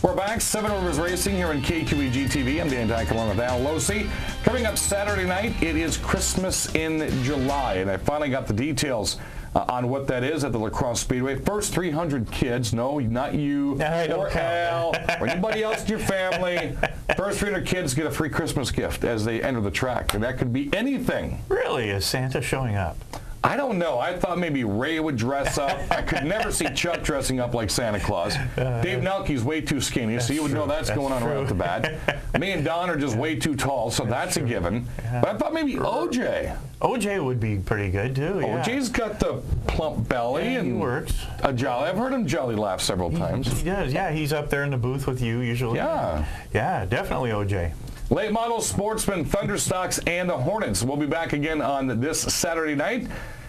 We're back, Seven Rivers Racing here on KQEG TV. I'm Dan Dyke along with Al Losi. Coming up Saturday night, it is Christmas in July, and I finally got the details on what that is at the Crosse Speedway. First 300 kids, no, not you or Al or anybody else in your family. First 300 kids get a free Christmas gift as they enter the track, and that could be anything. Really? Is Santa showing up? I don't know. I thought maybe Ray would dress up. I could never see Chuck dressing up like Santa Claus. Dave Nelke's way too skinny, so you would know that's going on right off the bat. Me and Don are just way too tall, so that's a given. But I thought maybe OJ. OJ would be pretty good, too. Yeah. OJ's got the plump belly and he works. A jolly. I've heard him jolly laugh several times. He does, yeah. He's up there in the booth with you usually. Yeah. Yeah, definitely OJ. Late model, sportsmen, Thunderstocks, and the Hornets. We'll be back again on this Saturday night.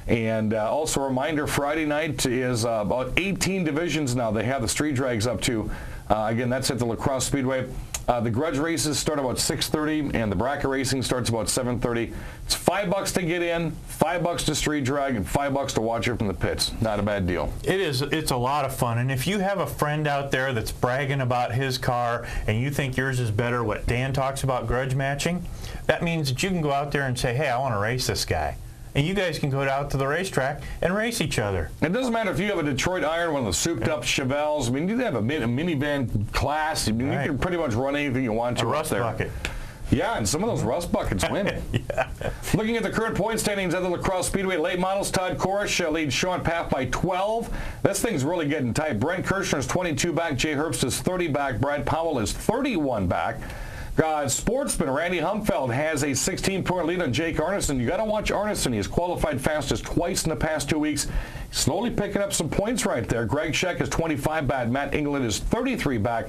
And also a reminder, Friday night is about 18 divisions now. They have the street drags up to. Again, that's at the Crosse Speedway. The grudge races start about 6:30, and the bracket racing starts about 7:30. It's $5 to get in, $5 to street drag, and $5 to watch it from the pits. Not a bad deal. It is. It's a lot of fun. And if you have a friend out there that's bragging about his car and you think yours is better, what Dan talks about grudge matching, that means that you can go out there and say, hey, I want to race this guy. And you guys can go out to the racetrack and race each other. It doesn't matter if you have a Detroit Iron, one of the souped-up Chevelles. I mean, you have a minivan class. I mean, you can pretty much run anything you want to. A rust bucket. Yeah, and some of those rust buckets win. Yeah. Looking at the current point standings at the Crosse Speedway, late models, Todd Korish leads Sean Pfaff by 12. This thing's really getting tight. Brent Kirshner is 22 back. Jay Herbst is 30 back. Brad Powell is 31 back. Sportsman Randy Humfeld has a 16-point lead on Jake Arneson. You got to watch Arneson. He's qualified fastest twice in the past 2 weeks. Slowly picking up some points right there. Greg Scheck is 25 back. Matt England is 33 back.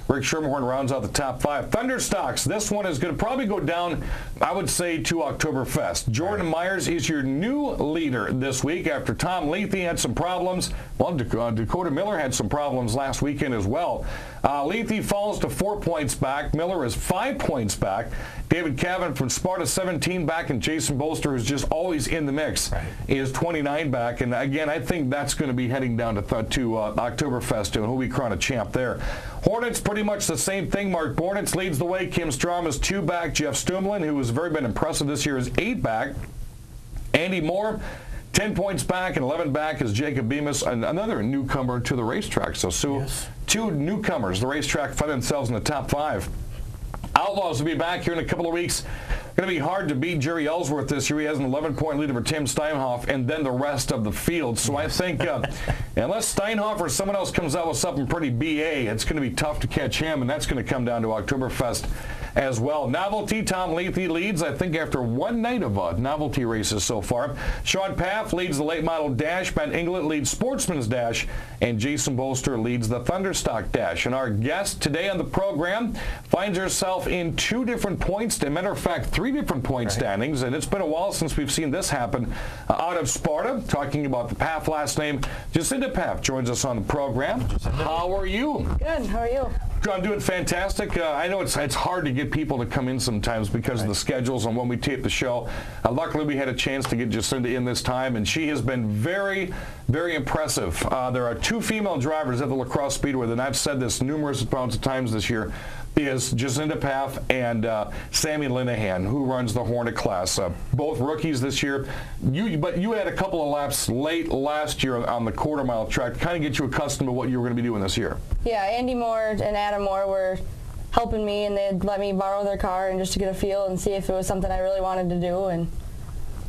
Rick Schermerhorn rounds out the top 5. Thunderstocks, this one is going to probably go down, I would say, to Oktoberfest. Jordan Myers is your new leader this week after Tom Lethe had some problems. Well, Dakota Miller had some problems last weekend as well. Lethe falls to 4 points back. Miller is 5 points back. David Cavan from Sparta 17 back, and Jason Bolster, who's just always in the mix, is 29 back. And again, I think that's going to be heading down to Oktoberfest, and who'll be crowned a champ there. Hornets, pretty much the same thing. Mark Bornitz leads the way. Kim Strom is 2 back. Jeff Stumlin, who has been impressive this year, is 8 back. Andy Moore, 10 points back, and 11 back is Jacob Bemis, another newcomer to the racetrack. So yes. 2 newcomers. The racetrack find themselves in the top 5. Outlaws will be back here in a couple of weeks. Going to be hard to beat Jerry Ellsworth this year. He has an 11-point lead over Tim Steinhoff and then the rest of the field. So I think unless Steinhoff or someone else comes out with something pretty BA, it's going to be tough to catch him, and that's going to come down to Oktoberfest as well. Novelty, Tom Lethe leads, I think, after one night of novelty races so far. Sean Pfaff leads the late model dash. Matt England leads Sportsman's dash. And Jason Bolster leads the Thunderstock dash. And our guest today on the program finds herself in 2 different points. As a matter of fact, 3 different point standings. And it's been a while since we've seen this happen out of Sparta. Talking about the Pfaff last name, Jacinda Pfaff joins us on the program. How are you? Good. How are you? I'm doing fantastic. I know it's hard to get people to come in sometimes because of the schedules and when we tape the show. Luckily, we had a chance to get Jacinda in this time, and she has been very, very impressive. There are 2 female drivers at the Crosse Speedway, and I've said this numerous amounts of times this year, is Jacinda Pfaff and Sammy Linehan, who runs the Hornet class. Both rookies this year. But you had a couple of laps late last year on the quarter-mile track to kind of get you accustomed to what you were going to be doing this year. Yeah, Andy Moore and Adam Moore were helping me, and they'd let me borrow their car and just to get a feel and see if it was something I really wanted to do. And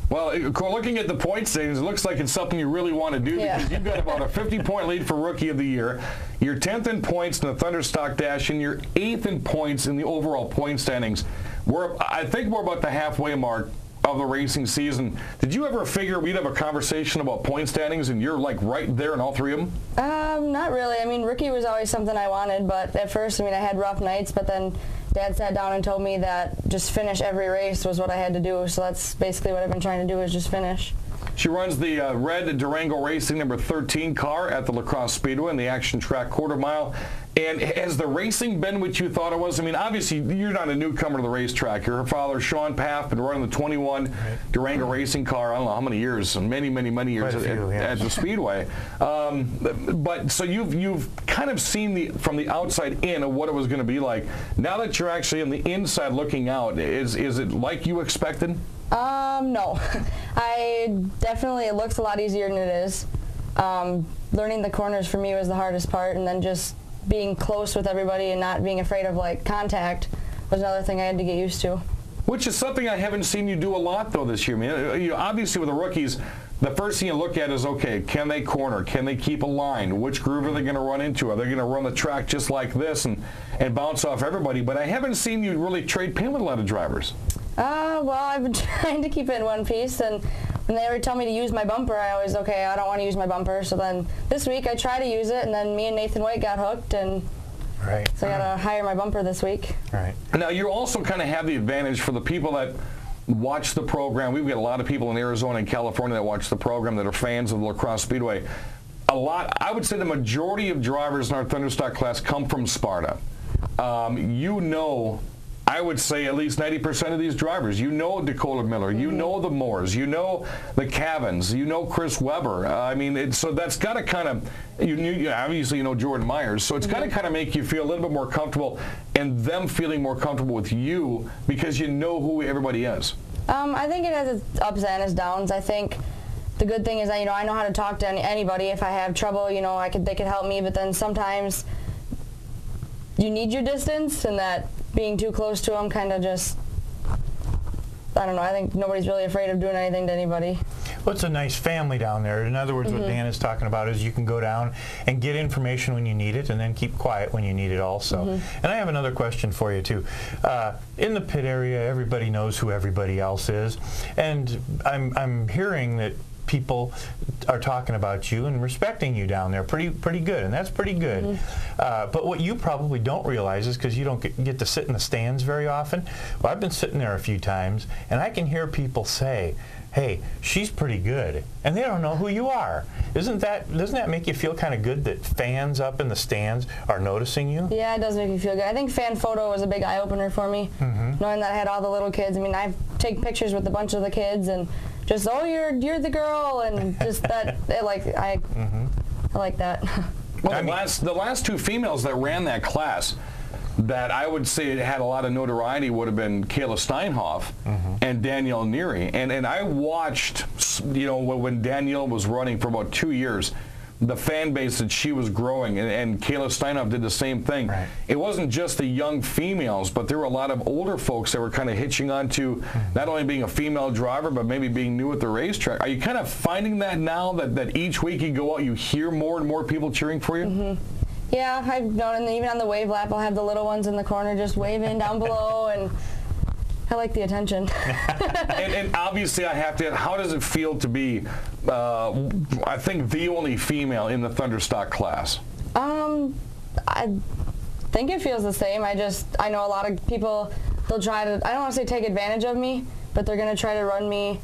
well, looking at the point standings, it looks like it's something you really want to do because you've got about a 50-point lead for Rookie of the Year. You're 10th in points in the Thunderstock Dash, and you're 8th in points in the overall point standings. I think we're about the halfway mark of the racing season. Did you ever figure we'd have a conversation about point standings, and you're like right there in all 3 of them? Not really. I mean, Rookie was always something I wanted, but at first, I mean, I had rough nights, but then Dad sat down and told me that just finish every race was what I had to do, so that's basically what I've been trying to do is just finish. She runs the red Durango Racing number 13 car at the Crosse Speedway in the Action Track quarter mile. And has the racing been what you thought it was? I mean, obviously, you're not a newcomer to the racetrack. Your father, Sean Pfaff, been running the 21 Durango racing car, I don't know how many years, many years at the Speedway. But so you've kind of seen from the outside in of what it was going to be like. Now that you're actually on the inside looking out, is it like you expected? No. It looks a lot easier than it is. Learning the corners for me was the hardest part, and then just being close with everybody and not being afraid of like contact was another thing I had to get used to. Which is something I haven't seen you do a lot though this year. I mean, obviously with the rookies, the first thing you look at is, okay, can they corner? Can they keep a line? Which groove are they going to run into? Are they going to run the track just like this and bounce off everybody? But I haven't seen you really trade paint with a lot of drivers. Well, I've been trying to keep it in one piece, and when they ever tell me to use my bumper, I always, okay, I don't want to use my bumper. So then this week I try to use it, and then me and Nathan White got hooked, and so I got to hire my bumper this week. Right. Now, you also kind of have the advantage for the people that watch the program. We've got a lot of people in Arizona and California that watch the program that are fans of the Crosse Speedway. I would say the majority of drivers in our Thunderstock class come from Sparta. I would say at least 90% of these drivers. You know Dakota Miller, you know the Moores, you know the Cavins, you know Chris Webber. I mean, so that's got to kind of, obviously you know Jordan Myers, so it's got to kind of make you feel a little bit more comfortable and them feeling more comfortable with you because you know who everybody is. I think it has its ups and its downs. I think the good thing is that, I know how to talk to anybody. If I have trouble, they could help me, but then sometimes you need your distance, and that being too close to them kind of just, I don't know, I think nobody's really afraid of doing anything to anybody. Well, it's a nice family down there. In other words, what Dan is talking about is you can go down and get information when you need it and then keep quiet when you need it also. And I have another question for you, too. In the pit area, everybody knows who everybody else is. And I'm hearing that people are talking about you and respecting you down there pretty good, and that's pretty good. But what you probably don't realize is, because you don't get to sit in the stands very often, well, I've been sitting there a few times, and I can hear people say, hey, she's pretty good, and they don't know who you are. Doesn't that make you feel kind of good that fans up in the stands are noticing you? Yeah, it does make me feel good. I think fan photo was a big eye-opener for me, knowing that I had all the little kids. I mean, I take pictures with a bunch of the kids, and just, oh, you're the girl, and just that, I like that. Well, the last two females that ran that class that I would say it had a lot of notoriety would have been Kayla Steinhoff and Danielle Neary. And I watched, when Danielle was running for about 2 years, the fan base that she was growing, and Kayla Steinhoff did the same thing. Right. It wasn't just the young females, but there were a lot of older folks that were kind of hitching on to not only being a female driver, but maybe being new at the racetrack. Are you kind of finding that now that each week you go out, you hear more and more people cheering for you? Yeah, I've known, and even on the wave lap, I'll have the little ones in the corner just waving down below, and I like the attention. and obviously I have to, how does it feel to be, I think, the only female in the Thunderstock class? I think it feels the same. I know a lot of people, they'll try to, I don't want to say take advantage of me, but they're going to try to run me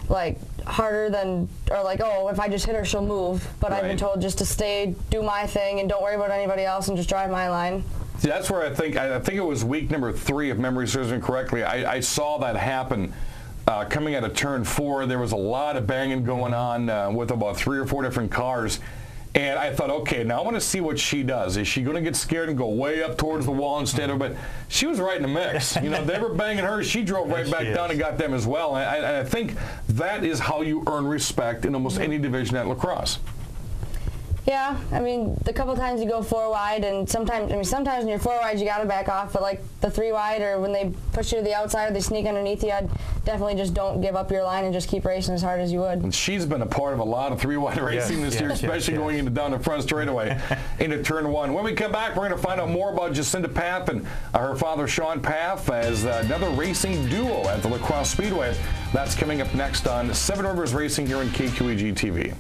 like harder than, or like, oh, if I just hit her, she'll move. But I've been told just to stay, do my thing, and don't worry about anybody else, and just drive my line. See, that's where I think it was week number 3, if memory serves me correctly. I saw that happen coming out of turn 4. There was a lot of banging going on with about 3 or 4 different cars. And I thought, okay, now I want to see what she does. Is she going to get scared and go way up towards the wall instead of? But she was right in the mix. They were banging her. She drove right back down and got them as well. And I think that is how you earn respect in almost any division at lacrosse. Yeah, I mean, the couple times you go 4 wide, and sometimes when you're 4 wide, you got to back off. But like the 3 wide, or when they push you to the outside or they sneak underneath you, I'd definitely just don't give up your line and just keep racing as hard as you would. And she's been a part of a lot of 3 wide racing this year, especially going into down the front straightaway into turn 1. When we come back, we're going to find out more about Jacinda Pfaff and her father, Sean Pfaff, as another racing duo at the Crosse Speedway. That's coming up next on 7 Rivers Racing here on KQEG TV.